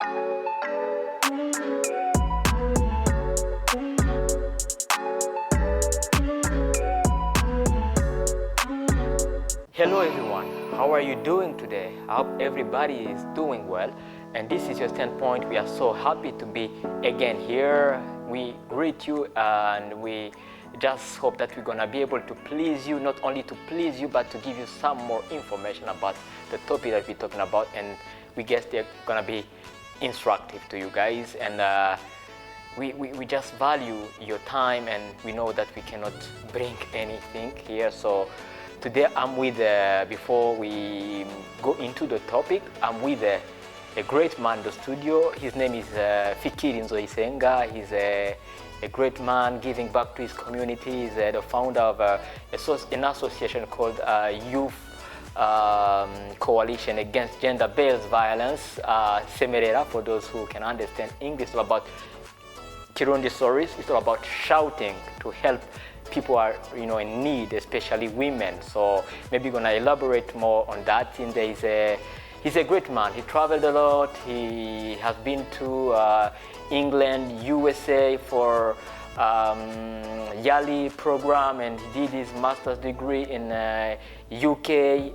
Hello everyone, how are you doing today? I hope everybody is doing well. And this is your standpoint. We are so happy to be again here. We greet you and we just hope that we're gonna be able to please you, not only to please you, but to give you some more information about the topic that we're talking about. And we guess they're gonna be instructive to you guys. And we just value your time, and we know that we cannot bring anything here. So today I'm with, before we go into the topic, I'm with a great man in the studio. His name is Fikiri Nzoyisenga. He's a great man giving back to his community. He's the founder of an association called Youth Coalition Against Gender-Based Violence, Semerera, for those who can understand English. It's about Kirundi stories. It's all about shouting to help people are in need, especially women. So maybe gonna elaborate more on that. And he's a great man. He traveled a lot. He has been to England, USA for YALI program, and he did his master's degree in UK.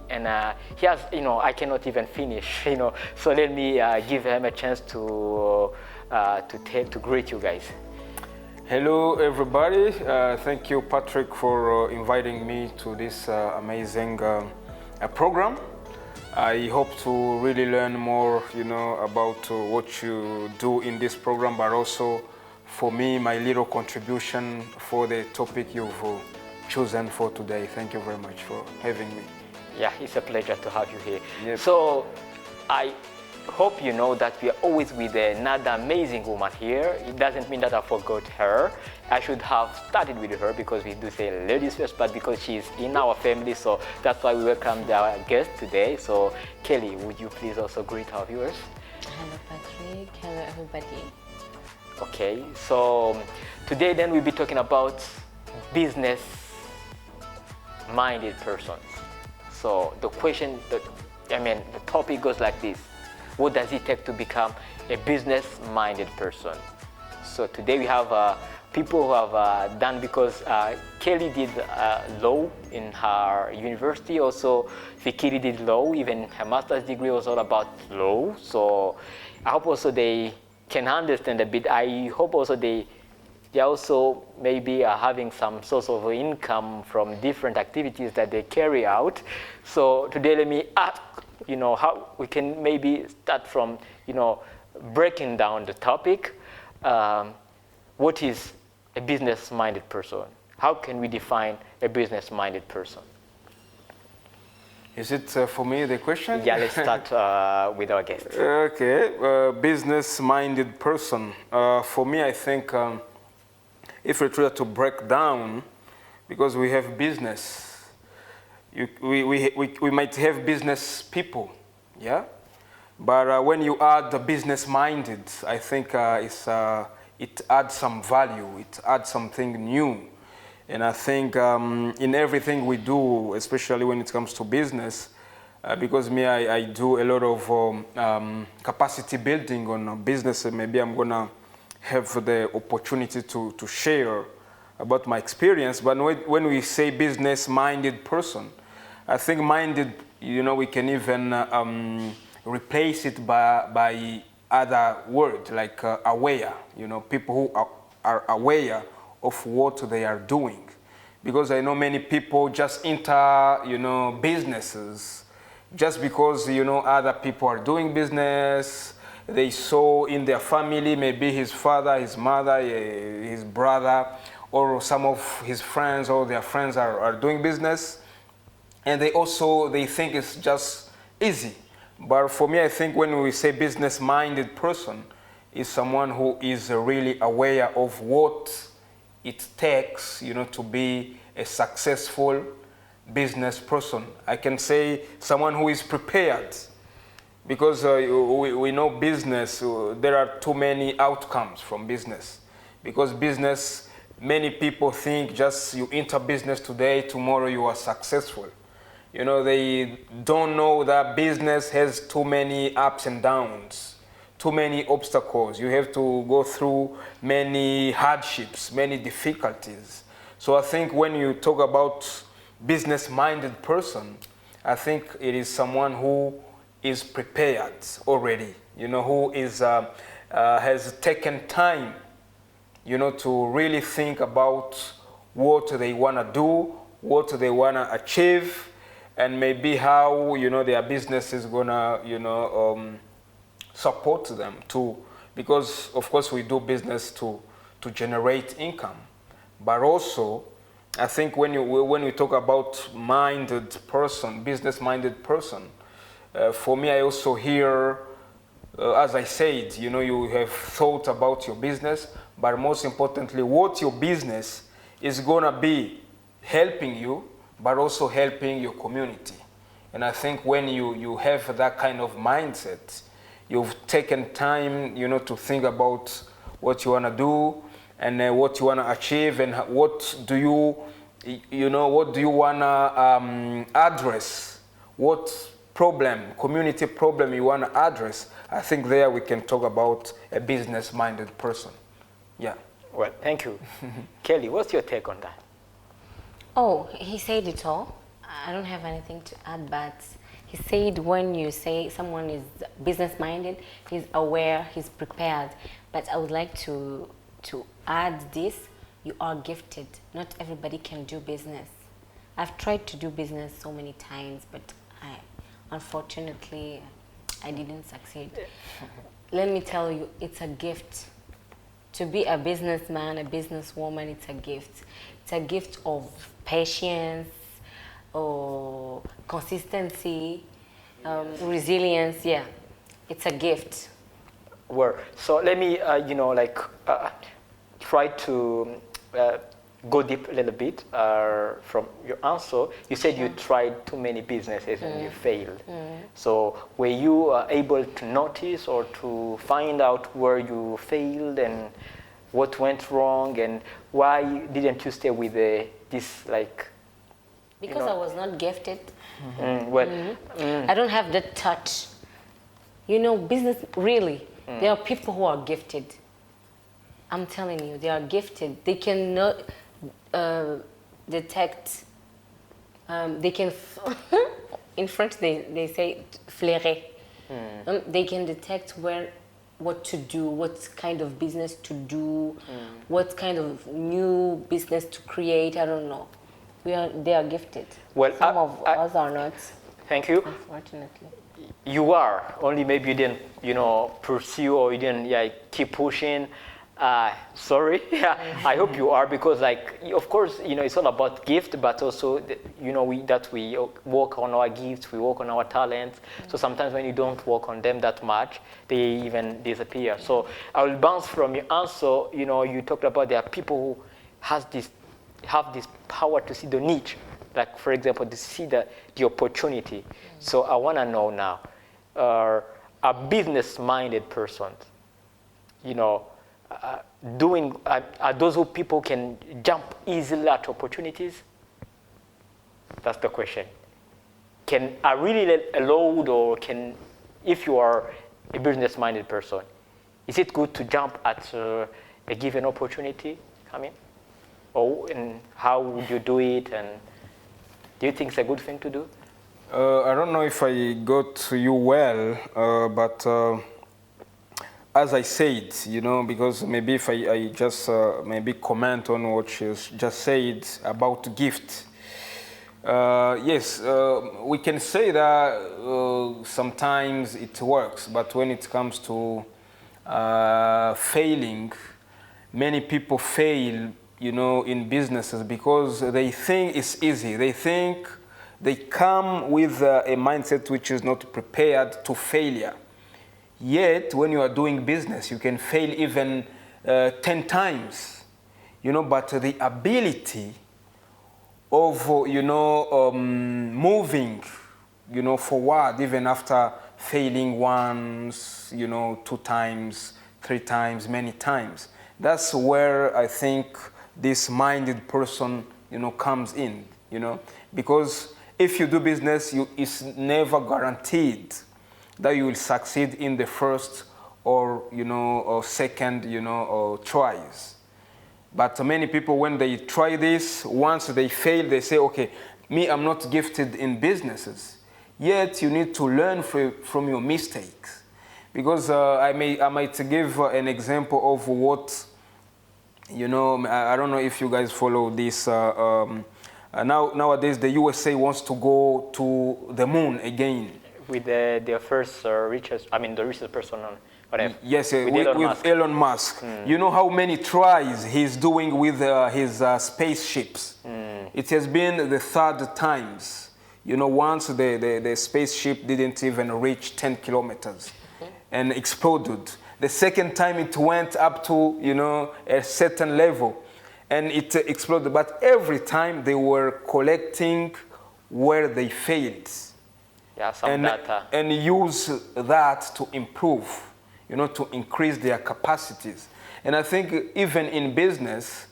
And he has, I cannot even finish, So let me give him a chance to greet you guys. Hello everybody, thank you Patrick for inviting me to this amazing program. I hope to really learn more about what you do in this program, but also for me, my little contribution for the topic you've chosen for today. Thank you very much for having me. Yeah, it's a pleasure to have you here. Yep. So I hope you know that we are always with another amazing woman here. It doesn't mean that I forgot her. I should have started with her because we do say ladies first, but because she's in our family, so that's why we welcomed our guest today. So Kelly, would you please also greet our viewers? Hello Patrick, hello everybody. Okay, so today then we'll be talking about business-minded persons. So the question, the topic goes like this. What does it take to become a business-minded person? So today we have people who have done, because Kelly did law in her university, also Fikiri did law, even her master's degree was all about law. So I hope also they can understand a bit. I hope also they also maybe are having some source of income from different activities that they carry out. So today let me ask, how we can maybe start from, breaking down the topic. What is a business-minded person? How can we define a business-minded person? Is it for me the question? Yeah, let's start with our guest. Okay, business-minded person. For me, I think if we try to break down, because we have business, we might have business people, yeah? But when you add the business-minded, I think it adds some value, it adds something new. And I think in everything we do, especially when it comes to business, because I do a lot of capacity building on business, and maybe I'm gonna have the opportunity to share about my experience. But when we say business-minded person, I think minded, we can even replace it by other word like aware, people who are aware of what they are doing. Because I know many people just enter, businesses just because, other people are doing business. They saw in their family, maybe his father, his mother, his brother, or some of his friends or their friends are doing business. And they think it's just easy. But for me, I think when we say business-minded person, is someone who is really aware of what it takes, to be a successful business person. I can say someone who is prepared, because we know business, there are too many outcomes from business. Because business, many people think just you enter business today, tomorrow you are successful. They don't know that business has too many ups and downs too many obstacles. You have to go through many hardships, many difficulties. So I think when you talk about business-minded person, I think it is someone who is prepared already, who is has taken time, to really think about what they want to do, what they want to achieve, and maybe how, their business is going to, support them too. Because, of course, we do business to generate income. But also, I think when we talk about minded person, business-minded person, for me, I also hear, as I said, you have thought about your business, but most importantly, what your business is going to be helping you, but also helping your community. And I think when you have that kind of mindset, you've taken time, to think about what you want to do and what you want to achieve and what do you want to address, what community problem you want to address. I think there we can talk about a business-minded person. Yeah. Well, thank you. Kelly, what's your take on that? Oh, he said it all. I don't have anything to add, but he said when you say someone is business-minded, he's aware, he's prepared. But I would like to add this: you are gifted. Not everybody can do business. I've tried to do business so many times, but unfortunately, I didn't succeed. Let me tell you, it's a gift. To be a businessman, a businesswoman, it's a gift. It's a gift of patience, or consistency, resilience. Yeah, it's a gift. Well, so let me, try to go deep a little bit from your answer. You said you tried too many businesses and you failed. So were you able to notice or to find out where you failed and what went wrong, and why didn't you stay with this Because I was not gifted. I don't have that touch. Business, really, there are people who are gifted. I'm telling you, they are gifted. They cannot detect, they can, in French they say flairer. They can detect what to do, what kind of business to do, what kind of new business to create. I don't know. They are gifted. Well, Some of us are not. Thank you. Unfortunately. You are, only maybe you didn't, pursue, or you didn't keep pushing. Sorry. I hope you are, because of course, it's all about gift, but also, we work on our gifts, we work on our talents. So sometimes when you don't work on them that much, they even disappear. So I will bounce from your answer. You talked about there are people who have this power to see the niche, like for example, to see the opportunity. So I want to know now, a business-minded person, are those who people can jump easily at opportunities? That's the question. Are really allowed, or if you are a business-minded person, is it good to jump at a given opportunity come in? And how would you do it? And do you think it's a good thing to do? I don't know if I got you well, but as I said, because maybe if I just maybe comment on what you just said about gift. Yes, we can say that sometimes it works, but when it comes to failing, many people fail, in businesses because they think it's easy. They think they come with a mindset which is not prepared to failure. Yet, when you are doing business, you can fail even 10 times, but the ability of, moving, forward even after failing once, 2 times, 3 times, many times. That's where I think this minded person, comes in, because if you do business, it's never guaranteed that you will succeed in the first or or second or tries. But many people, when they try this, once they fail, they say, okay, me, I'm not gifted in businesses. Yet you need to learn from your mistakes. Because I might give an example of what, I don't know if you guys follow this. Nowadays, the USA wants to go to the moon again. With their first richest, the richest person on whatever. Yes, with Elon Musk. You know how many tries he's doing with his spaceships. It has been the third times. Once the spaceship didn't even reach 10 kilometers and exploded. The second time it went up to, a certain level and it exploded. But every time they were collecting where they failed. Yeah, some data. And use that to improve, to increase their capacities. And I think even in business,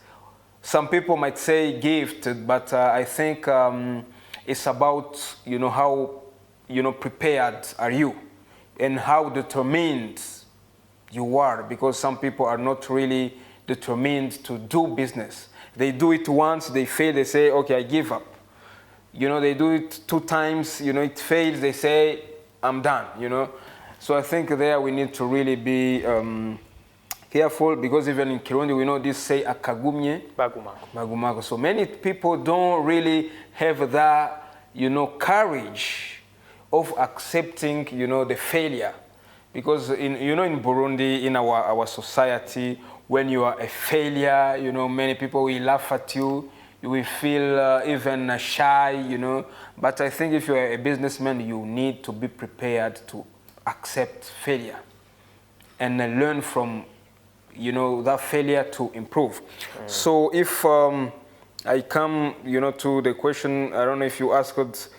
some people might say gifted, but I think it's about, how, prepared are you and how determined you are, because some people are not really determined to do business. They do it once, they fail, they say, okay, I give up. They do it 2 times, it fails, they say, I'm done, So I think there we need to really be careful, because even in Kirundi, we know this say, akagumye, bagumako. So many people don't really have that, courage of accepting, the failure. Because in Burundi, in our society, when you are a failure, many people will laugh at you. You will feel even shy, But I think if you're a businessman, you need to be prepared to accept failure and learn from, that failure to improve. So if I come, to the question, I don't know if you asked,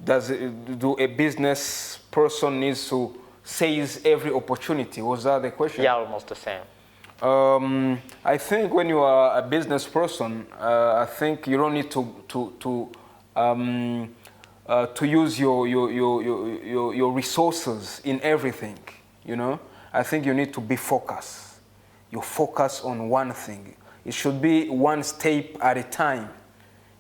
do a business person needs to seize every opportunity? Was that the question? Yeah, almost the same. I think when you are a business person, I think you don't need to use your resources in everything. I think you need to be focused. You focus on one thing. It should be one step at a time.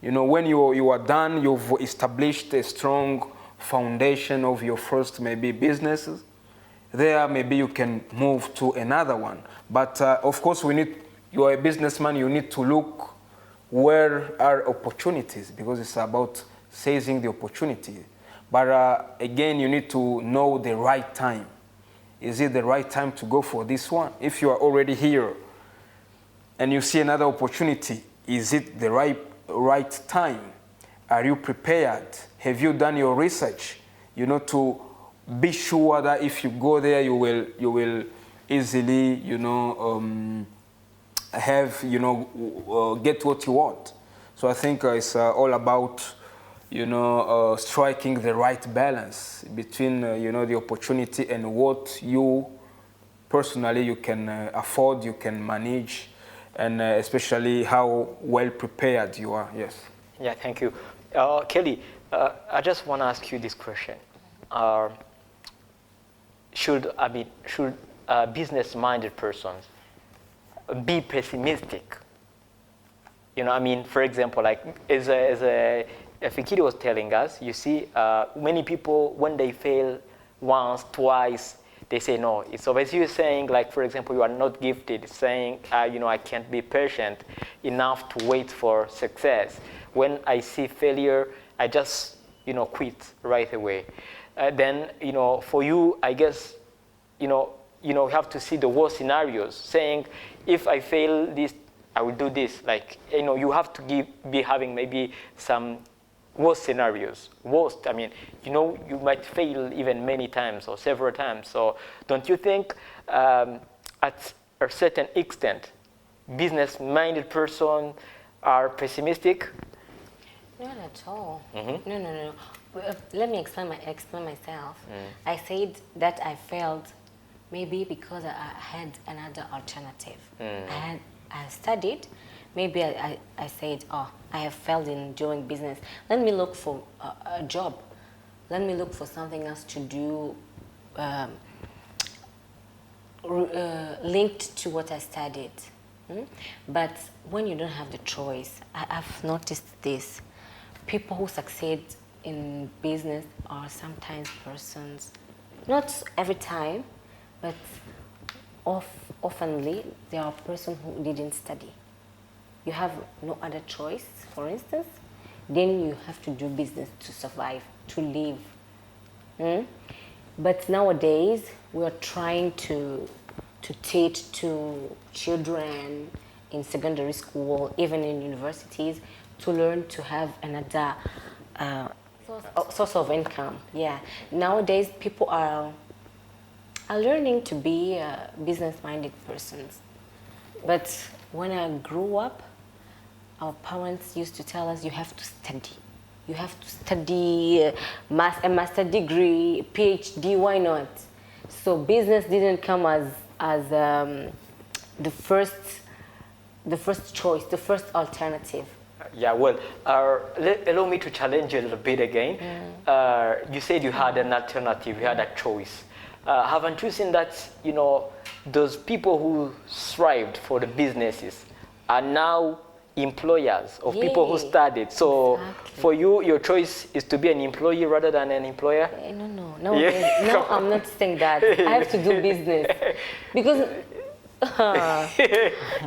When you are done, you've established a strong foundation of your first maybe businesses. There, maybe you can move to another one. But of course, you are a businessman, you need to look where are opportunities, because it's about seizing the opportunity. But again, you need to know the right time. Is it the right time to go for this one? If you are already here and you see another opportunity, is it the right time? Are you prepared? Have you done your research? To be sure that if you go there, you will easily, have, get what you want. So I think it's all about, striking the right balance between, the opportunity and what you personally you can afford, you can manage, and especially how well prepared you are. Yes. Yeah, thank you. Kelly, I just want to ask you this question. Should business-minded persons be pessimistic? For example, like as Fikiri was telling us, you see, many people, when they fail once, twice, they say no. It's always you saying, like, for example, you are not gifted, saying, I can't be patient enough to wait for success. When I see failure, I just, quit right away. Then, for you, I guess, you have to see the worst scenarios, saying, if I fail this, I will do this. Like, you have to be having maybe some worst scenarios. Worst, you might fail even many times or several times. So don't you think at a certain extent, business-minded persons are pessimistic? Not at all. Mm-hmm. No. Let me explain myself. I said that I failed maybe because I had another alternative. I studied. Maybe I said, I have failed in doing business. Let me look for a job. Let me look for something else to do linked to what I studied. But when you don't have the choice, I've noticed this. People who succeed in business are sometimes persons, not every time, but oftenly, they are a person who didn't study. You have no other choice, for instance, then you have to do business to survive, to live. But nowadays, we are trying to teach to children in secondary school, even in universities, to learn to have another source of income. Yeah. Nowadays, people are learning to be business-minded persons. But when I grew up, our parents used to tell us, you have to study. You have to study a master degree, PhD, why not? So business didn't come as the first choice, the first alternative. Yeah, well, allow me to challenge you a little bit again. You said you had an alternative, you had a choice. Haven't you seen that, those people who thrived for the businesses are now employers of people who studied? So Exactly. for you, your choice is to be an employee rather than an employer? No, no, I'm not saying that. I have to do business. Because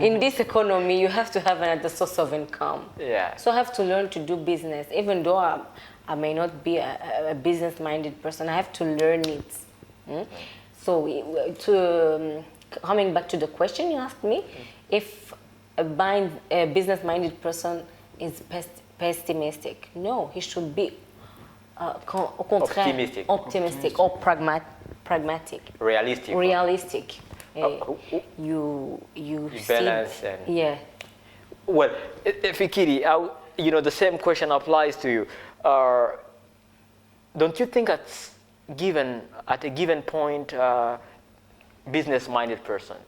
in this economy, you have to have another source of income. Yeah. So I have to learn to do business. Even though I may not be a business-minded person, I have to learn it. So coming back to the question you asked me, if a business-minded person is pessimistic, no, he should be optimistic or pragmatic. Realistic. You balance see, and yeah. Well, Fikiri, the same question applies to you. Don't you think at a given point, business-minded persons,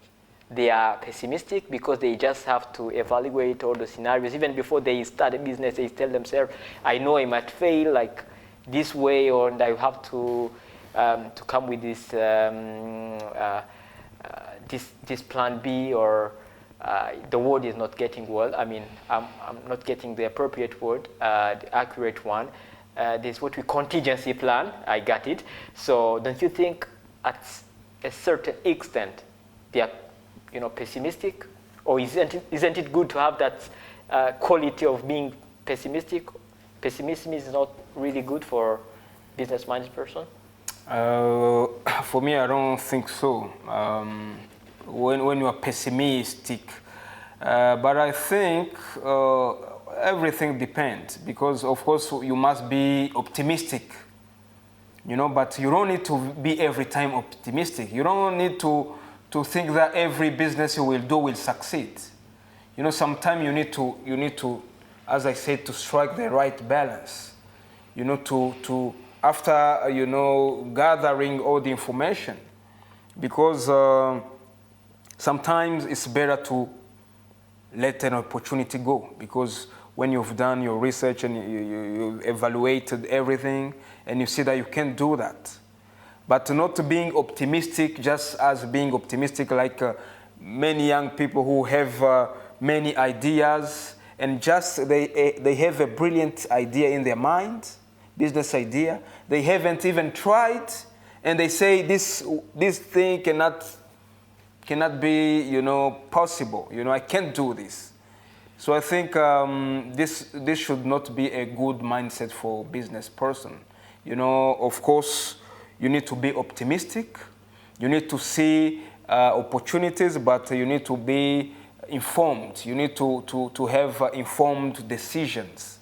they are pessimistic because they just have to evaluate all the scenarios. Even before they start a business, they tell themselves, I know I might fail like this way, or I have to come with this plan B, or the word is not getting well. I mean, I'm not getting the appropriate word, the accurate one. There's what we contingency plan. I got it. So don't you think at a certain extent they are, pessimistic? Or isn't it good to have that quality of being pessimistic? Pessimism is not really good for business-minded person? For me, I don't think so. When you are pessimistic, but I think everything depends, because of course you must be optimistic, but you don't need to be every time optimistic. You don't need to think that every business you will do will succeed. Sometimes you need to, as I said, to strike the right balance. After gathering all the information, because sometimes it's better to let an opportunity go, because when you've done your research and you evaluated everything and you see that you can't do that. But not being optimistic just as being optimistic, like many young people who have many ideas, and just they have a brilliant idea in their mind, business idea, they haven't even tried, and they say this thing cannot be possible. I can't do this. So I think this should not be a good mindset for business person. Of course, you need to be optimistic. You need to see opportunities, but you need to be informed. You need to have informed decisions,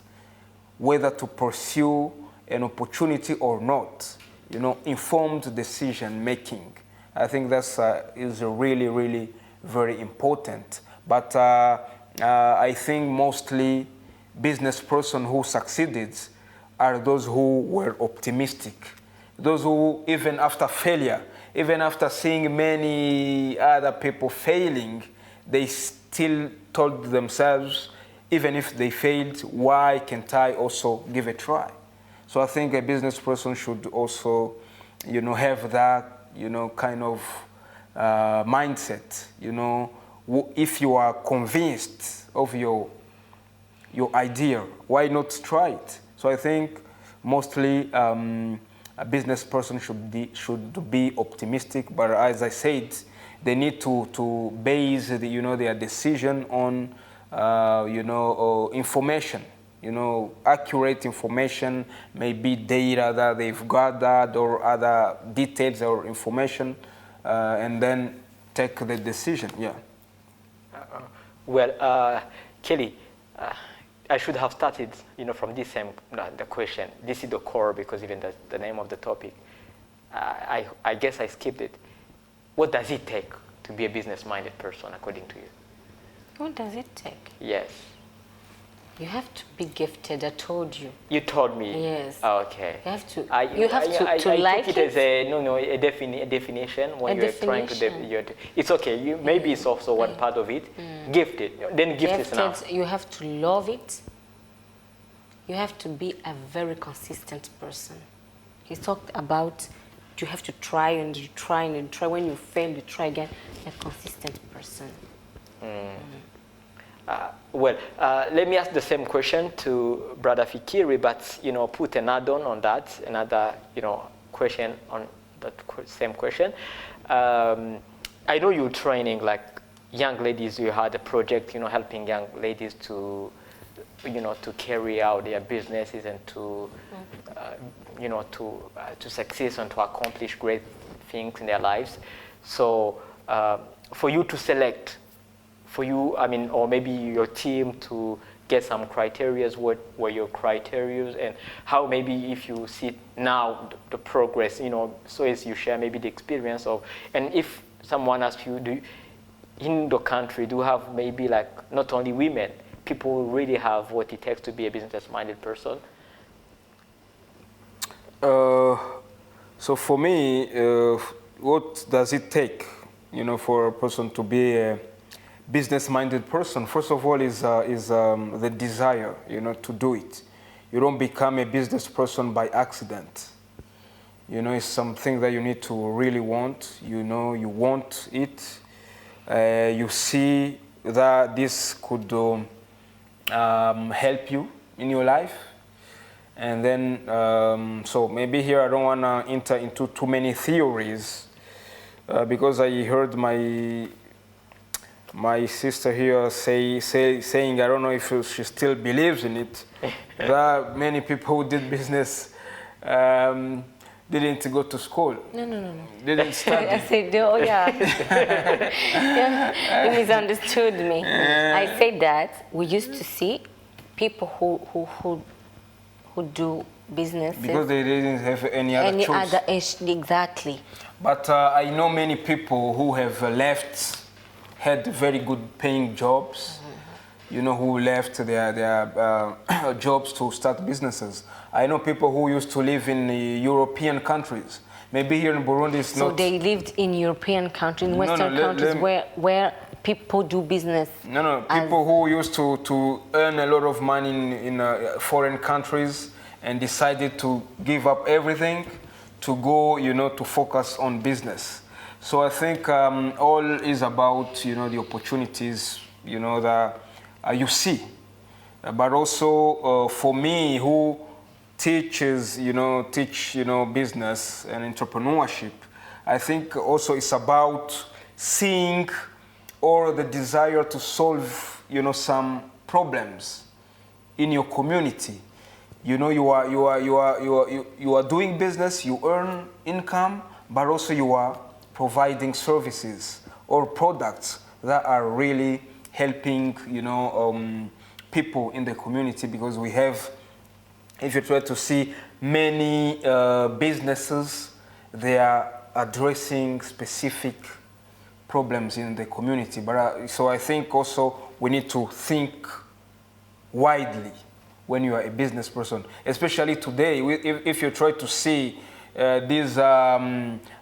whether to pursue an opportunity or not. Informed decision making. I think that's is really, really very important. But I think mostly business person who succeeded are those who were optimistic. Those who, even after failure, even after seeing many other people failing, they still told themselves, even if they failed, why can't I also give a try? So I think a business person should also, have that, kind of mindset. If you are convinced of your idea, why not try it? So I think mostly a business person should be optimistic, but as I said, they need to base their decision on information, accurate information, maybe data that they've gathered or other details or information, and then take the decision. Yeah. Well, Kelly, I should have started, from this same the question. This is the core because even the name of the topic. I guess I skipped it. What does it take to be a business-minded person, according to you? What does it take? Yes. You have to be gifted. I told you. You told me. Yes. Okay. You have to. I like took it as a definition when you're trying to. It's okay. Maybe it's also one part of it. Gifted. Then gifted is enough. You have to love it. You have to be a very consistent person. He talked about you have to try and you try and you try. When you fail, you try again. A consistent person. Let me ask the same question to Brother Fikiri, but put an add-on on that, another question on that same question. I know you're training like young ladies. You had a project, helping young ladies to, to carry out their businesses and to, to succeed and to accomplish great things in their lives. So for you to select. For you, or maybe your team to get some criteria, what were your criteria, and how maybe if you see now the progress, so as you share maybe the experience of, and if someone asks you, in the country, do you have maybe like not only women, people who really have what it takes to be a business-minded person? So for me, what does it take, for a person to be a business-minded person? First of all is the desire, to do it. You don't become a business person by accident. It's something that you need to really want. You want it. You see that this could help you in your life. And then, so maybe here I don't want to enter into too many theories because I heard my sister here saying, I don't know if she still believes in it, that many people who did business didn't go to school. No. Didn't study. I said, oh yeah. You misunderstood me. I said that we used to see people who do businesses. Because they didn't have any other choice. Exactly. But I know many people who have had very good paying jobs, who left their jobs to start businesses. I know people who used to live in European countries. Maybe here in Burundi it's not... So they lived in European countries, in Western countries where people do business. No, people who used to earn a lot of money in foreign countries and decided to give up everything to go, to focus on business. So I think all is about, the opportunities, that you see. But also for me, who teaches, business and entrepreneurship, I think also it's about seeing or the desire to solve, some problems in your community. You are doing business, you earn income, but also you are providing services or products that are really helping, people in the community, because we have, if you try to see many businesses, they are addressing specific problems in the community. But so I think also we need to think widely when you are a business person, especially today. If you try to see these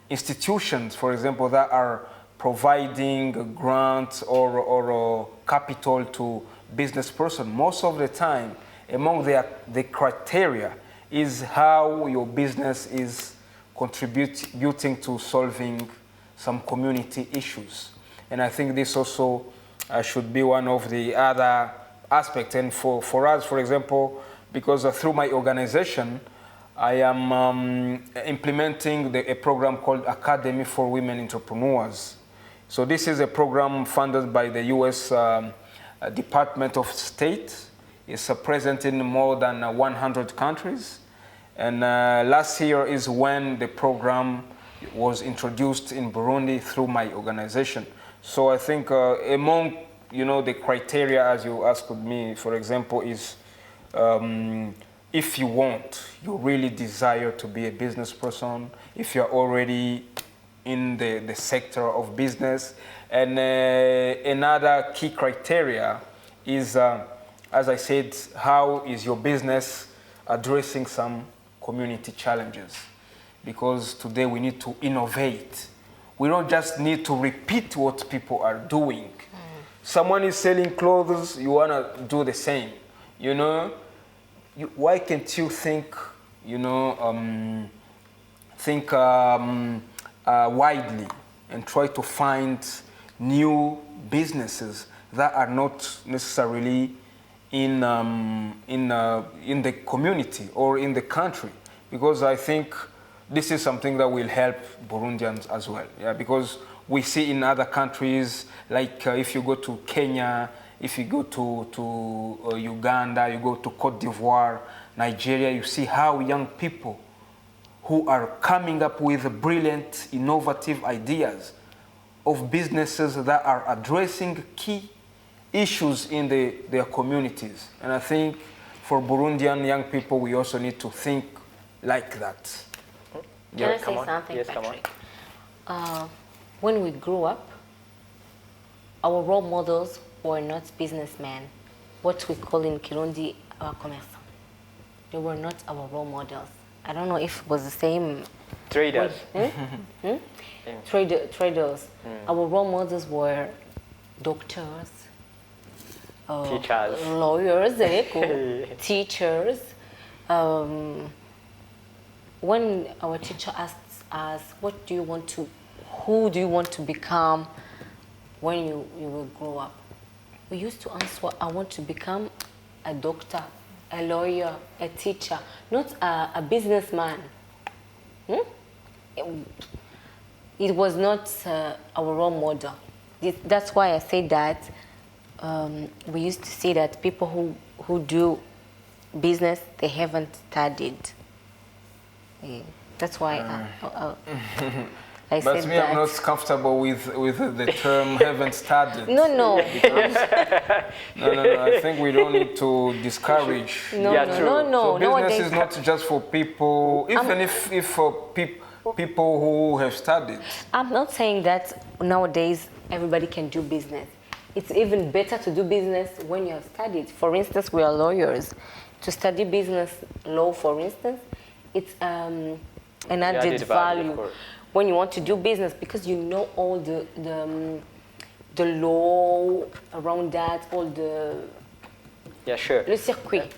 institutions, for example, that are providing grants or capital to business person, most of the time, among the criteria is how your business is contributing to solving some community issues. And I think this also should be one of the other aspects. And for us, for example, because through my organization, I am implementing a program called Academy for Women Entrepreneurs. So this is a program funded by the U.S. Department of State. It's present in more than 100 countries. And last year is when the program was introduced in Burundi through my organization. So I think among the criteria, as you asked me, for example, is if you really desire to be a business person, if you're already in the sector of business. And another key criteria is, as I said, how is your business addressing some community challenges? Because today we need to innovate. We don't just need to repeat what people are doing. Someone is selling clothes, you want to do the same. Why can't you think, widely and try to find new businesses that are not necessarily in the community or in the country? Because I think this is something that will help Burundians as well. Yeah, because we see in other countries, like if you go to Kenya, if you go to Uganda, you go to Cote d'Ivoire, Nigeria, you see how young people who are coming up with brilliant, innovative ideas of businesses that are addressing key issues in their communities. And I think for Burundian young people, we also need to think like that. Can I say something, yes, Patrick? When we grew up, our role models were not businessmen, what we call in Kirundi, our commerçants. They were not our role models. I don't know if it was the same. Traders. Traders. Our role models were doctors, teachers, lawyers, teachers. When our teacher asks us, who do you want to become when you will grow up? We used to answer, I want to become a doctor, a lawyer, a teacher, not a businessman. It was not our role model. That's why I say that we used to say that people who do business, they haven't studied. That's why I but said me, that. I'm not comfortable with the term haven't studied. No. No. I think we don't need to discourage. No. So business Nowadays, is not just for people, even if for people who have studied. I'm not saying that nowadays everybody can do business. It's even better to do business when you have studied. For instance, we are lawyers. To study business law, for instance, it's an added value when you want to do business, because you know all the law around that, all the le circuit.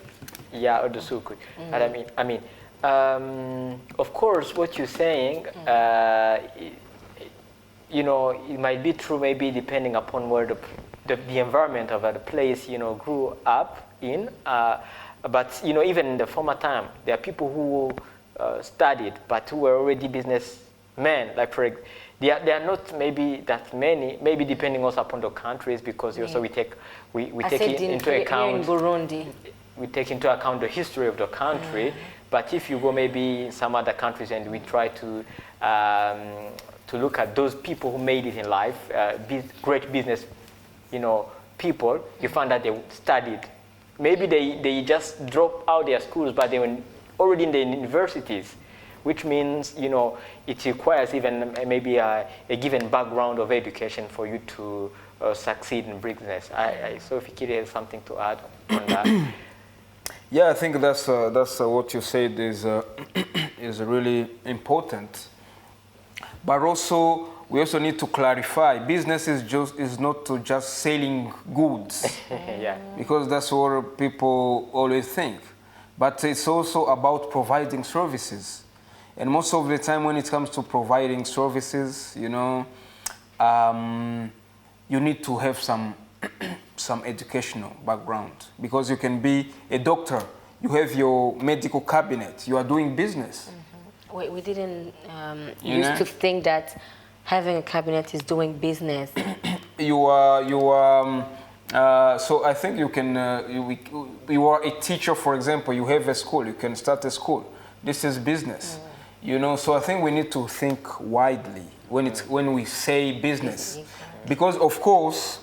Yeah, or the circuit. And I mean, of course, what you're saying, it might be true, maybe depending upon where the environment of the place, grew up in. But even in the former time, there are people who studied but who were already businessmen. Like they are not maybe that many. Maybe depending also upon the countries, because also we take into account in Burundi. We take into account the history of the country. But if you go maybe in some other countries and we try to look at those people who made it in life, great business, people, you find that they studied. Maybe they just dropped out their schools, but they were already in the universities, which means, it requires even maybe a given background of education for you to succeed in business. So if Ikiri has something to add on that. Yeah, I think that's what you said is really important. But also, we also need to clarify, business is not to just selling goods. Yeah. Because that's what people always think. But it's also about providing services. And most of the time when it comes to providing services, you know, you need to have some some educational background, because you can be a doctor, you have your medical cabinet, you are doing business. We didn't You used know? to think that having a cabinet is doing business. So I think you can, you are a teacher, for example, you have a school, you can start a school. This is business, you know, so I think we need to think widely when we say business. Because of course,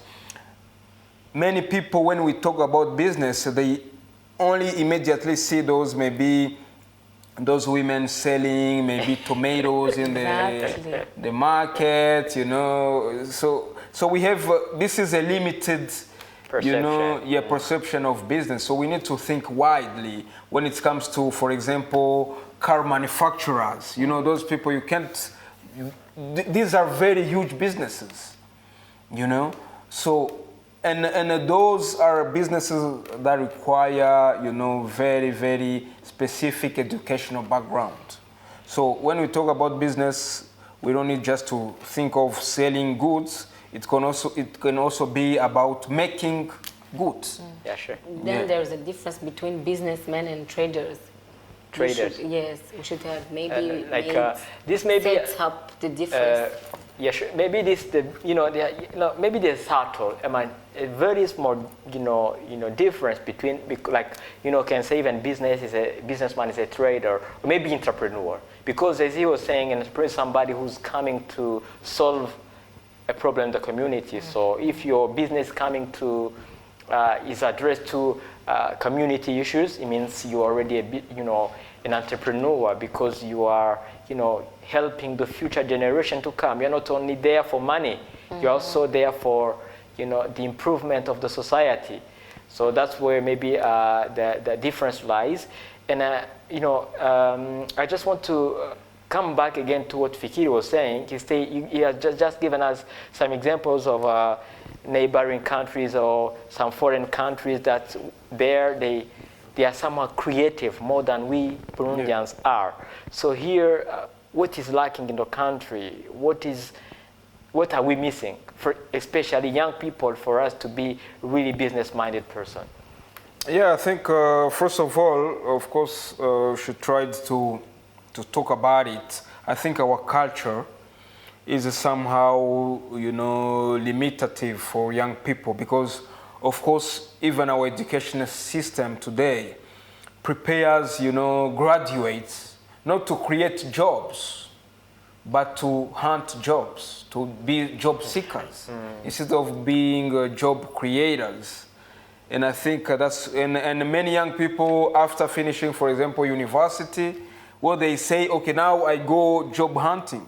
many people, when we talk about business, they only immediately see those, maybe those women selling maybe tomatoes in Exactly. the market, you know. So we have, this is a limited, you know, Perception. perception of business. So we need to think widely when it comes to, for example, car manufacturers. You know, those people, you can't, these are very huge businesses, you know. So, and those are businesses that require, you know, very, very specific educational background. So when we talk about business, we don't need just to think of selling goods. It can also be about making goods. Yeah, sure. Then Yeah. there's a difference between businessmen and traders. Traders. Yes, we should have maybe Like, made this may be, sets up the difference. yeah, sure. Maybe this, maybe there's subtle. I mean, a very small, difference between, like, can say even businessman is a trader, or maybe entrepreneur. Because as he was saying, an entrepreneur is somebody who's coming to solve a problem in the community. So if your business coming to is addressed to community issues, it means you're already an entrepreneur, because you are, helping the future generation to come. You're not only there for money, you're also there for, the improvement of the society. So that's where maybe the difference lies. And, I just want to come back again to what Fikiri was saying. He has just given us some examples of neighboring countries or some foreign countries that they are somewhat creative more than we Burundians are. So here, what is lacking in the country? What are we missing, for especially young people, for us to be really business-minded person? Yeah, I think first of all, of course, she tried to talk about it. I think our culture is somehow, limitative for young people, because, of course, even our educational system today prepares, graduates not to create jobs, but to hunt jobs, to be job seekers, instead of being job creators. And I think and many young people, after finishing, for example, university, well, they say, okay, now I go job hunting.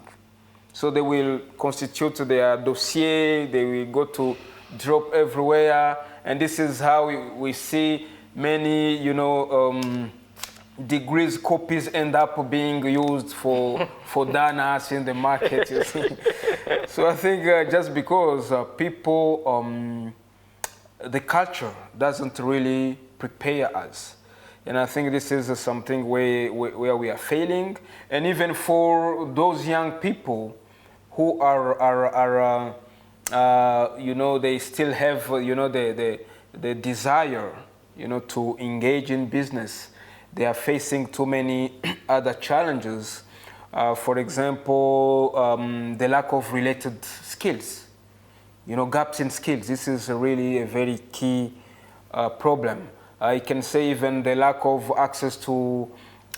So they will constitute their dossier, they will go to job everywhere, and this is how we see many, degrees copies end up being used for donuts in the market, you see. So I think just because people, the culture doesn't really prepare us. And I think this is something where we are failing. And even for those young people who are they still have, the desire, to engage in business. They are facing too many other challenges. For example, the lack of related skills. Gaps in skills. This is really a very key problem. I can say even the lack of access to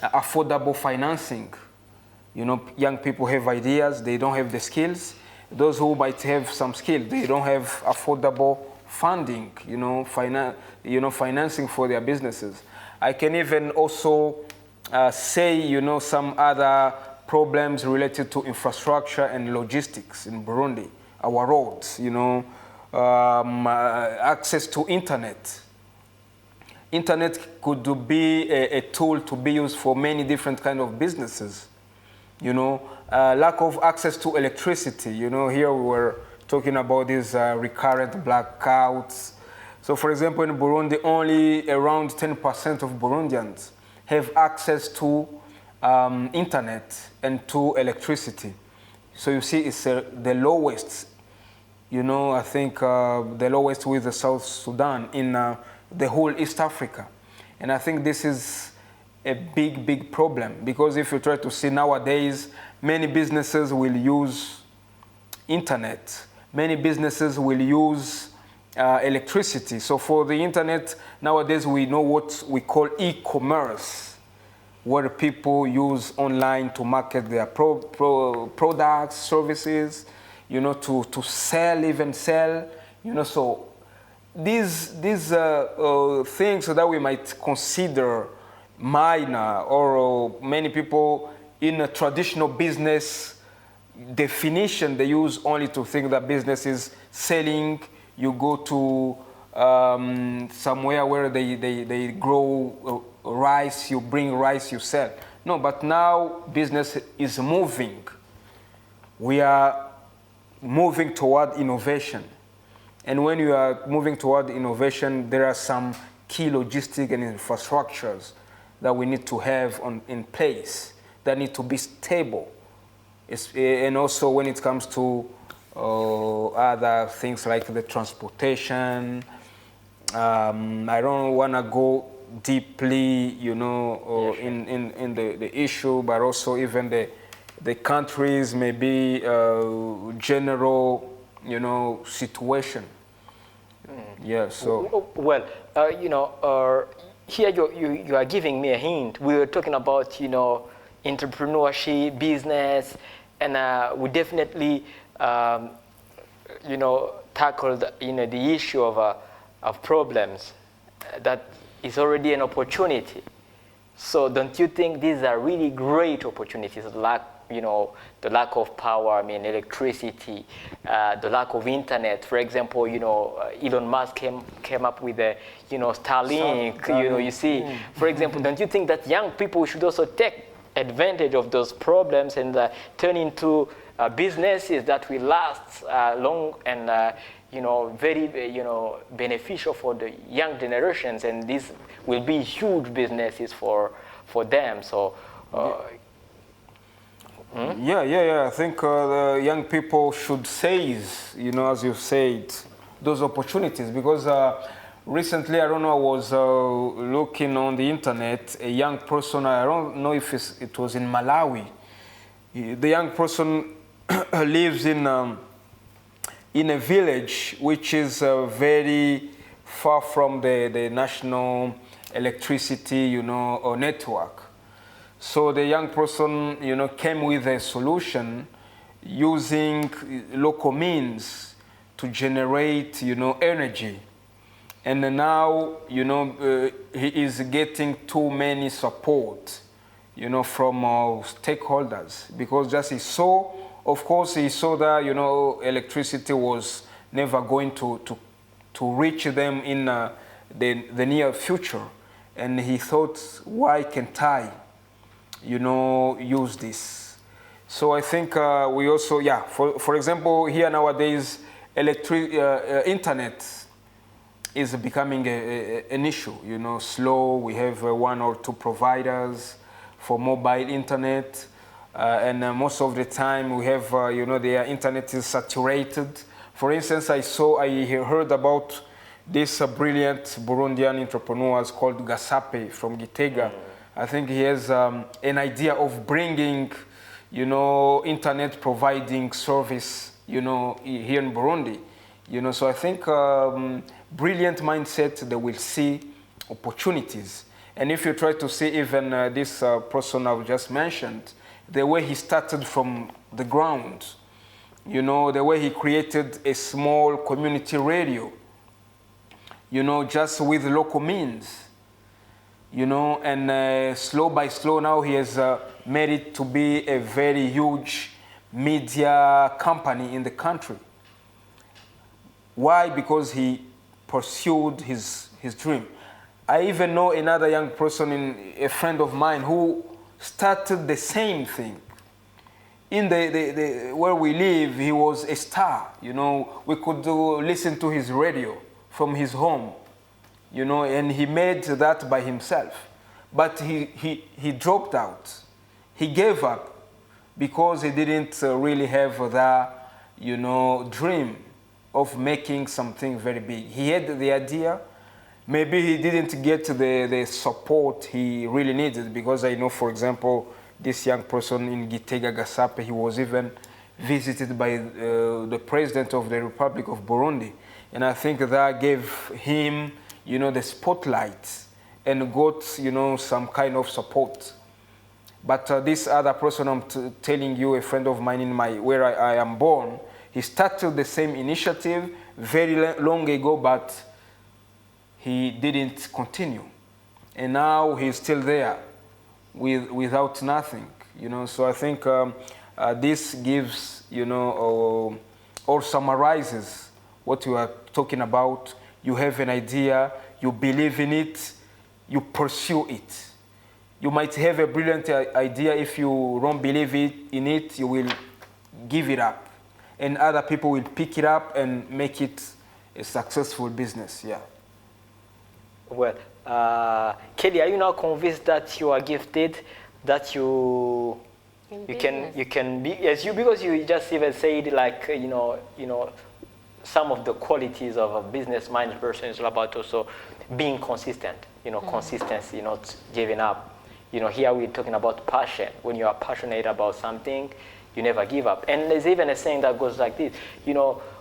affordable financing. Young people have ideas, they don't have the skills. Those who might have some skill, they don't have affordable funding, financing for their businesses. I can even also say, some other problems related to infrastructure and logistics in Burundi. Our roads, access to internet. Internet could be a tool to be used for many different kind of businesses. Lack of access to electricity. Here we were talking about these recurrent blackouts. So for example, in Burundi, only around 10% of Burundians have access to internet and 2 electricity. So you see, it's the lowest, you know, I think the lowest with the South Sudan in the whole East Africa. And I think this is a big, big problem, because if you try to see nowadays, many businesses will use internet. Many businesses will use electricity. So for the internet, nowadays we know what we call e-commerce, where people use online to market their products, services, you know, to sell, even sell, you know. So these things that we might consider minor, or many people in a traditional business definition, they use only to think that business is selling. You go to somewhere where they grow rice, you bring rice, you sell. No, but now business is moving. We are moving toward innovation. And when you are moving toward innovation, there are some key logistic and infrastructures that we need to have in place, that need to be stable. And also when it comes to other things like the transportation, I don't want to go deeply, you know, in the issue, but also even the countries, maybe general, you know, situation. Yeah, so. Well, you know, here you are giving me a hint. We were talking about, you know, entrepreneurship, business, and we definitely, you know, tackled, you know, the issue of problems. That is already an opportunity. So don't you think these are really great opportunities? You know, the lack of power, I mean, electricity, the lack of internet. For example, you know, Elon Musk came up with the, you know, Starlink. You know, you see. For example, don't you think that young people should also take advantage of those problems and turn into businesses that will last long and you know, very, you know, beneficial for the young generations, and these will be huge businesses for them. So. Yeah. I think the young people should seize, you know, as you said, those opportunities, because recently, I don't know, I was looking on the internet, a young person, I don't know if it was in Malawi. The young person lives in a village which is very far from the national electricity, you know, or network. So the young person, you know, came with a solution using local means to generate, you know, energy. And now, you know, he is getting too many support, you know, from stakeholders, because just he saw, of course, he saw that, you know, electricity was never going to reach them in the near future. And he thought, why can't I, you know, use this? So I think we also, yeah, for example, here nowadays, internet is becoming an issue, you know, slow. We have 1 or 2 providers for mobile internet. And most of the time we have, you know, their internet is saturated. For instance, I heard about this brilliant Burundian entrepreneur called Gasape from Gitega. I think he has an idea of bringing, you know, internet providing service, you know, here in Burundi. You know, so I think brilliant mindset, they will see opportunities. And if you try to see even this person I've just mentioned, the way he started from the ground, you know, the way he created a small community radio, you know, just with local means, you know, and slow by slow now he has made it to be a very huge media company in the country. Why? Because he pursued his dream. I even know another young person, a friend of mine, who started the same thing. In where we live, he was a star. You know, we could listen to his radio from his home, you know, and he made that by himself. But he dropped out. he gave up because he didn't really have the, dream of making something very big. He had the idea. Maybe he didn't get the support he really needed, because I know, for example, this young person in Gitega Gasape, he was even visited by the president of the Republic of Burundi. And I think that gave him, the spotlight and got, some kind of support. But this other person I'm telling you, a friend of mine where I am born, he started the same initiative very long ago, but he didn't continue. And now he's still there without nothing, So I think this gives, or summarizes what you are talking about. You have an idea, you believe in it, you pursue it. You might have a brilliant idea. If you don't believe in it, you will give it up. And other people will pick it up and make it a successful business, yeah. Well, Kelly, are you now convinced that you are gifted, that you can be as you, because you just even said, like, some of the qualities of a business-minded person is about also being consistent, consistency, not giving up. Here we're talking about passion. When you are passionate about something, you never give up. And there's even a saying that goes like this,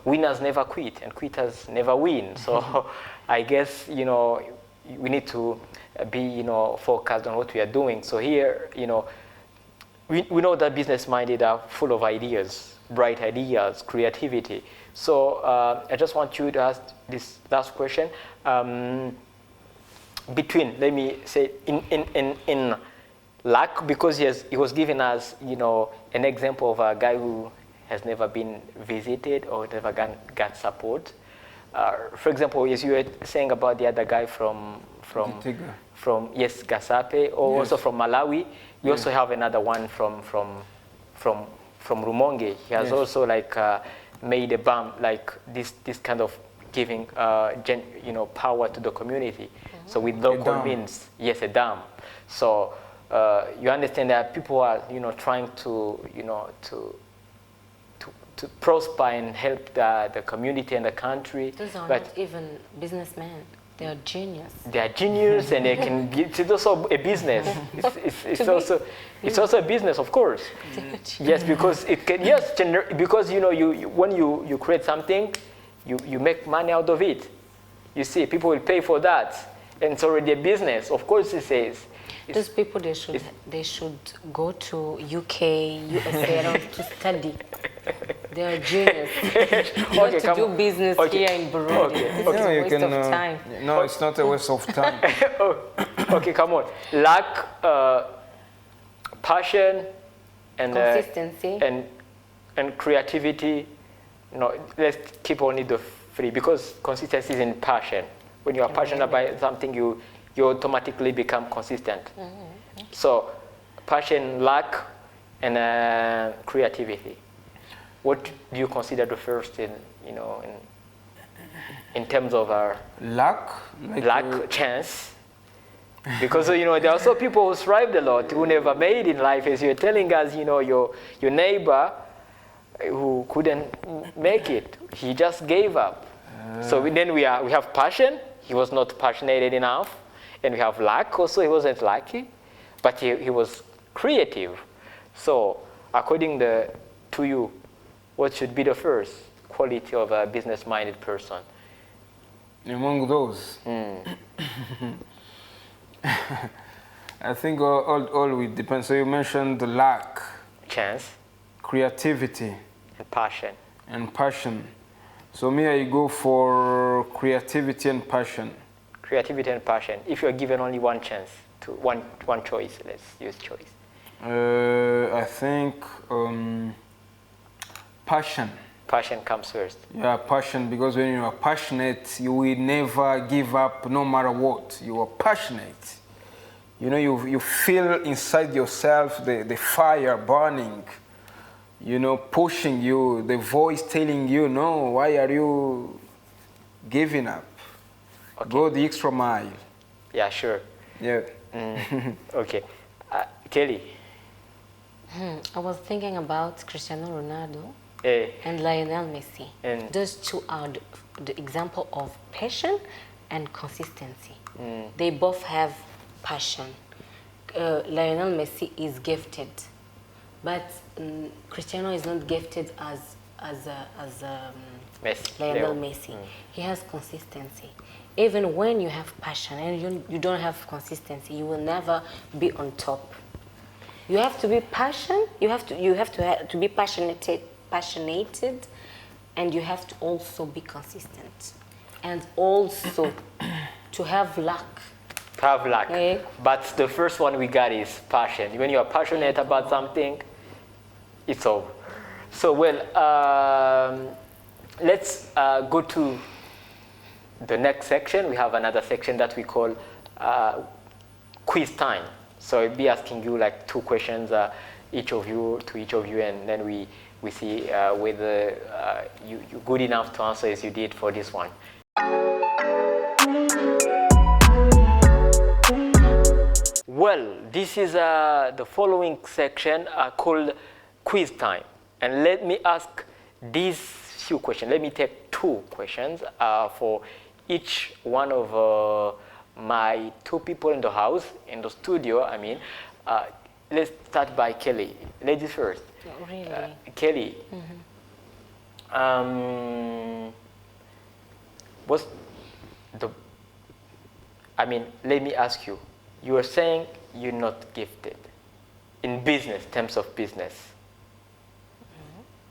winners never quit and quitters never win. So I guess, we need to be, focused on what we are doing. So here, we know that business-minded are full of ideas, bright ideas, creativity. So I just want you to ask this last question. Let me say, in luck, because he was giving us, an example of a guy who has never been visited or never got support. For example, as you were saying about the other guy from Gasape, or yes. also from Malawi. We also have another one from Rumonge. He has also made a BAM, like this kind of giving power to the community. Mm-hmm. So with local means, yes, a dam. So you understand that people are trying to to prosper and help the community and the country. Those are not even businessmen. They are genius. They are genius, and they can. It's also a business. It's also a business, of course. Yes, because it can. Yes, because when you create something, you make money out of it. You see, people will pay for that, and it's already a business. Of course, it says. Those people, they should go to UK, USA to study. They are genius. Not to do business here in Burundi. It's a waste of time. No, it's not a waste of time. Okay, come on. Luck, passion, and consistency, and creativity. Let's keep only the three, because consistency is in passion. When you are passionate about something, you automatically become consistent. Mm-hmm. So, passion, luck, and creativity. What do you consider the first in terms of our luck, chance? Because there are also people who thrived a lot, who never made in life, as you're telling us. Your neighbor who couldn't make it, he just gave up. So then we have passion. He was not passionate enough. And we have luck also. He wasn't lucky, but he was creative. So according to you, what should be the first quality of a business-minded person? Among those, I think all will depend. So you mentioned the luck, chance, creativity, and passion. So me, I go for creativity and passion. Creativity and passion. If you are given only one chance, to one choice, let's use choice. I think passion. Passion comes first. Yeah, passion, because when you are passionate, you will never give up no matter what. You are passionate. You feel inside yourself the fire burning, pushing you, the voice telling you, no, why are you giving up? Okay. Go the extra mile. Yeah, sure. Yeah. Okay. Kelly, I was thinking about Cristiano Ronaldo Eh, and Lionel Messi. And- Those two are the example of passion and consistency. They both have passion. Lionel Messi is gifted, but Cristiano is not gifted as Messi. Lionel Leo. Messi. He has consistency. Even when you have passion and you don't have consistency, you will never be on top. You have to be passionate. You have to be passionated, and you have to also be consistent, and also to have luck. Have luck. Eh? But the first one we got is passion. When you are passionate about something, it's over. So, well, let's go to the next section. We have another section that we call quiz time. So I'll be asking you like 2 questions, each of you, and then we see whether you're good enough to answer as you did for this one. Well, this is the following section called quiz time. And let me ask these few questions. Let me take 2 questions for each one of my 2 people in the house, in the studio, I mean. Let's start by Kelly. Ladies first. Really? Kelly, what's the, I mean, let me ask you. You are saying you're not gifted in business, terms of business.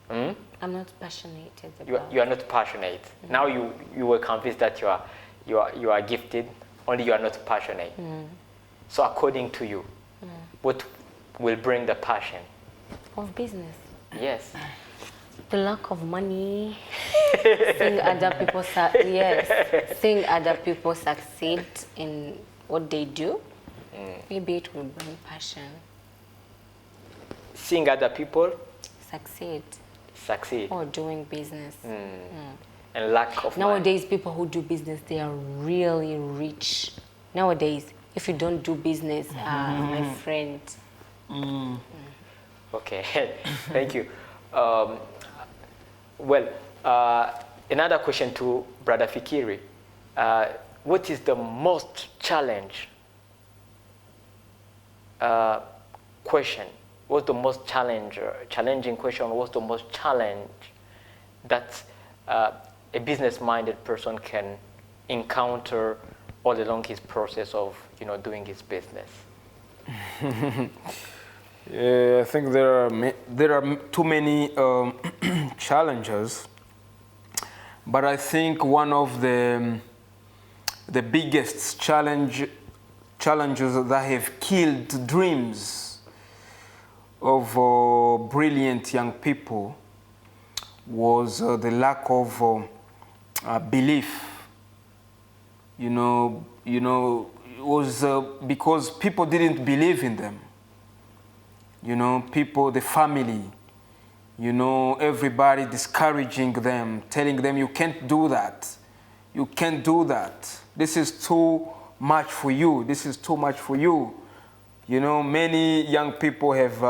I'm not passionate You about. are not passionate. Now you were convinced that you are gifted, only you are not passionate. So according to you, what will bring the passion? Of business. Yes. The lack of money. Seeing other people seeing other people succeed in what they do. Maybe it will bring passion. Seeing other people Succeed or doing business. and lack of money. Nowadays, people who do business, they are really rich. Nowadays, if you don't do business, my friend. Okay, thank you. Well, another question to Brother Fikiri. What is the most question? What's the most challenging question? What's the most challenge that a business-minded person can encounter all along his process of, doing his business? I think there are too many challenges, but I think one of the biggest challenges that have killed dreams of brilliant young people was the lack of belief. It was because people didn't believe in them. People, the family, everybody discouraging them, telling them, you can't do that. You can't do that. This is too much for you. This is too much for you. Many young people have,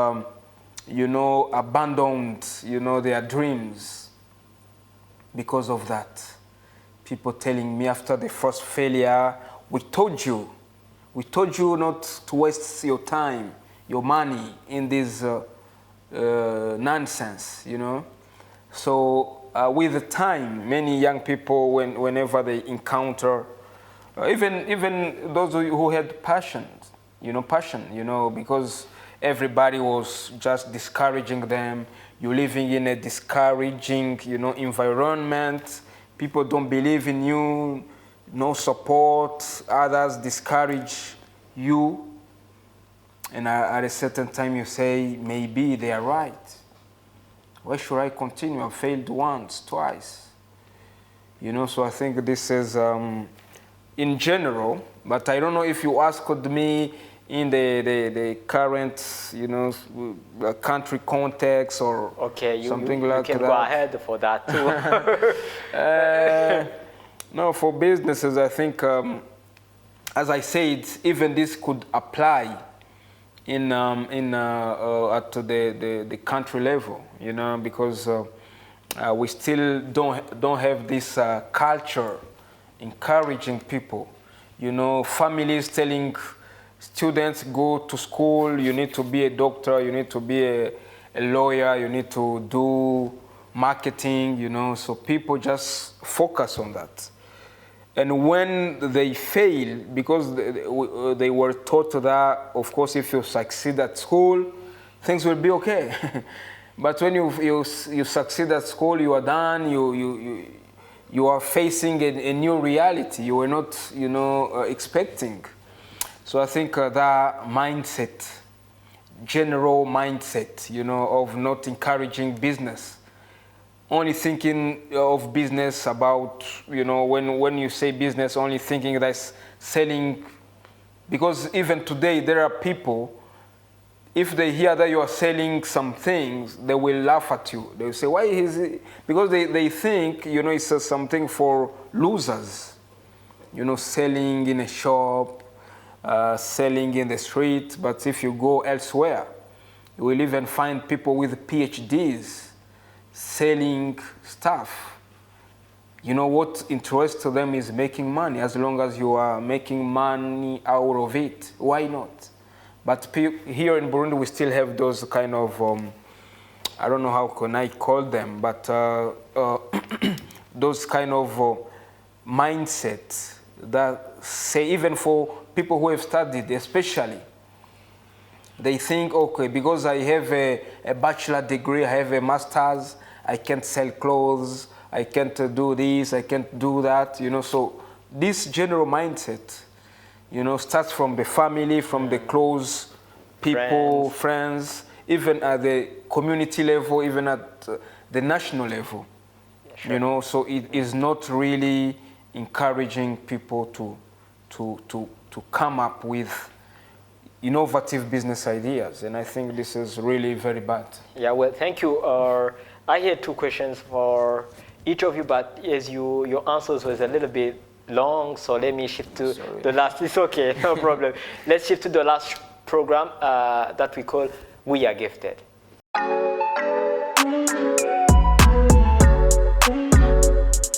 abandoned, their dreams because of that. People telling me after the first failure, we told you not to waste your time, your money in this nonsense, So with the time, many young people, whenever they encounter, even those who had passion, because everybody was just discouraging them. You're living in a discouraging, environment. People don't believe in you, no support. Others discourage you. And at a certain time you say, maybe they are right. Why should I continue? I failed once, twice. So I think this is in general, but I don't know if you asked me in the current, country context or something like that. You can go ahead for that too. No, for businesses, I think, as I said, even this could apply at the country level, you know, because we still don't have this culture encouraging people, you know, families telling students go to school, you need to be a doctor, you need to be a lawyer, you need to do marketing, you know, so people just focus on that. And when they fail, because they were taught that, of course, if you succeed at school, things will be okay. But when you succeed at school, you are done, you are facing a new reality you were not, you know, expecting. So I think that mindset, general mindset, you know, of not encouraging business, only thinking of business about, you know, when you say business, only thinking that's selling, because even today there are people, if they hear that you are selling some things, they will laugh at you. They will say, why is it? Because they think, you know, it's something for losers, you know, selling in a shop, selling in the street. But if you go elsewhere, you will even find people with PhDs selling stuff. You know, what interests them is making money. As long as you are making money out of it, why not? But here in Burundi, we still have those kind of, I don't know how can I call them, but those kind of mindsets that say, even for people who have studied, especially, they think, okay, because I have a bachelor degree, I have a master's, I can't sell clothes, I can't do this, I can't do that, you know. So this general mindset, you know, starts from the family, from the close people, friends, even at the community level, even at the national level, you know. So it is not really encouraging people to come up with innovative business ideas, and I think this is really very bad. Yeah, well, thank you. I had two questions for each of you, but as your answers was a little bit long, so let me shift to the last. It's okay, no problem. Let's shift to the last program that we call We Are Gifted.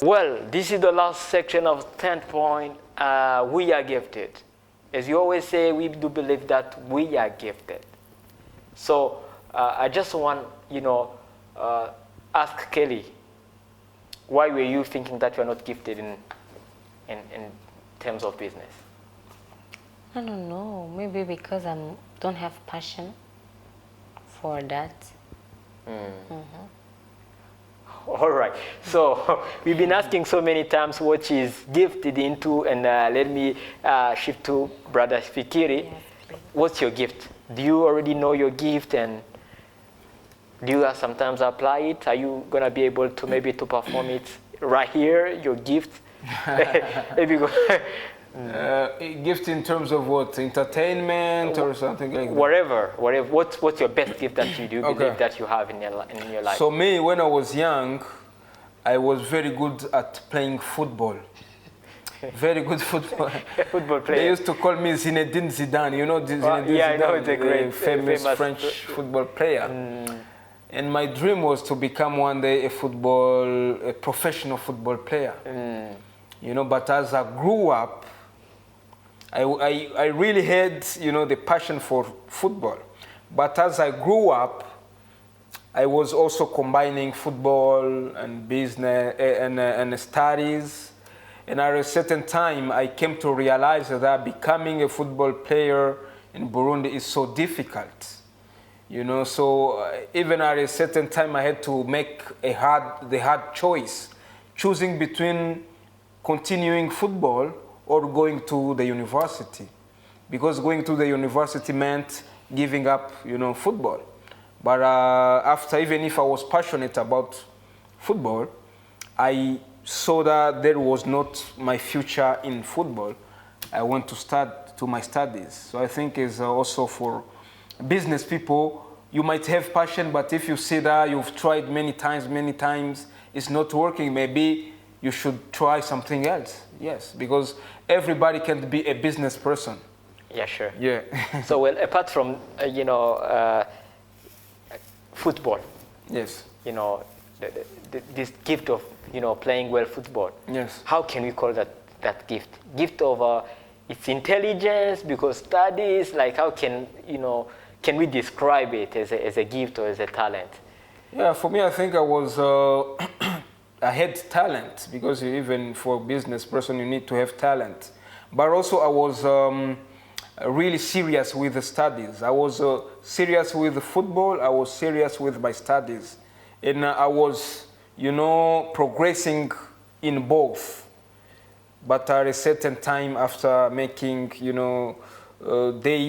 Well, this is the last section of 10 point. We are gifted. As you always say, we do believe that we are gifted. So I just want, you know, ask Kelly, why were you thinking that you are not gifted in terms of business? I don't know. Maybe because I don't have passion for that. All right. So we've been asking so many times what she's gifted into, and let me shift to Brother Fikiri. Yes, please. What's your gift? Do you already know your gift, and do you sometimes apply it? Are you gonna be able to maybe to perform it right here? Your gift. Maybe go. Gift in terms of what? Entertainment or something like that? Whatever. What's your best gift that you do believe that you have in your life? So me, when I was young, I was very good at playing football. Very good football. Football player. They used to call me Zinedine Zidane. You know Zinedine Zidane, I know, it's a great, famous French football player. And my dream was to become one day a professional football player. You know, but as I grew up, I really had, you know, the passion for football. But as I grew up, I was also combining football and business and studies. And at a certain time, I came to realize that becoming a football player in Burundi is so difficult. You know, so even at a certain time, I had to make the hard choice, choosing between continuing football or going to the university, because going to the university meant giving up, you know, football. But after, even if I was passionate about football, I saw that there was not my future in football. I went to start to my studies. So I think it's also for business people, you might have passion, but if you see that you've tried many times, it's not working, maybe you should try something else. Yes, because everybody can be a business person. Yeah, sure. Yeah. So, well, apart from, football, Yes. This gift of, playing well football. Yes. How can we call that gift? Gift of its intelligence, because studies, like how can we describe it as a gift or as a talent? Yeah, for me, I think I was, I had talent, because even for a business person, you need to have talent. But also I was really serious with the studies. I was serious with the football, I was serious with my studies. And I was, progressing in both. But at a certain time, after making,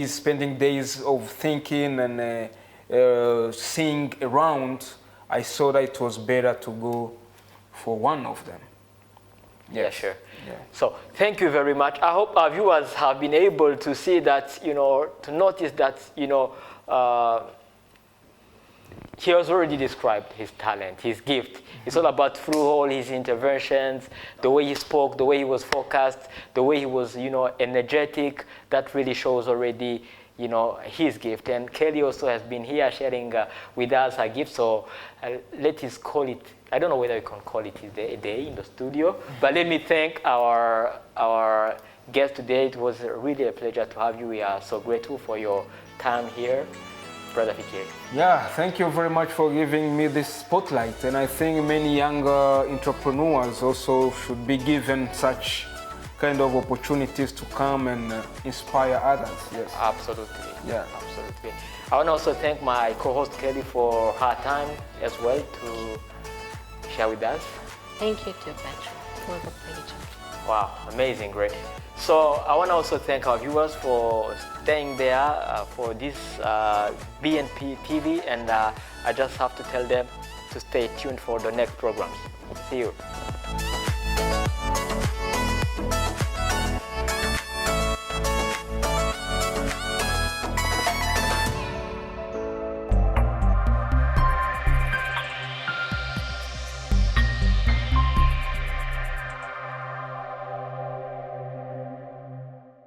spending days of thinking and seeing around, I saw that it was better to go for one of them. Yeah, Yes. sure. Yeah. So thank you very much. I hope our viewers have been able to see that, to notice that, he has already described his talent, his gift. It's all about through all his interventions, the way he spoke, the way he was focused, the way he was, energetic. That really shows already, his gift. And Kelly also has been here sharing with us her gift. So let's call it, I don't know whether we can call it a day in the studio, but let me thank our guest today. It was really a pleasure to have you. We are so grateful for your time here, Brother Fikiri. Yeah, thank you very much for giving me this spotlight. And I think many younger entrepreneurs also should be given such kind of opportunities to come and inspire others. Yes. Absolutely. Yeah. Absolutely. I want to also thank my co-host Kelly for her time as well to share with us. Thank you too, Patrick. It was a pleasure. Wow, amazing, great. So I want to also thank our viewers for staying there for this BNP TV, and I just have to tell them to stay tuned for the next programs. See you.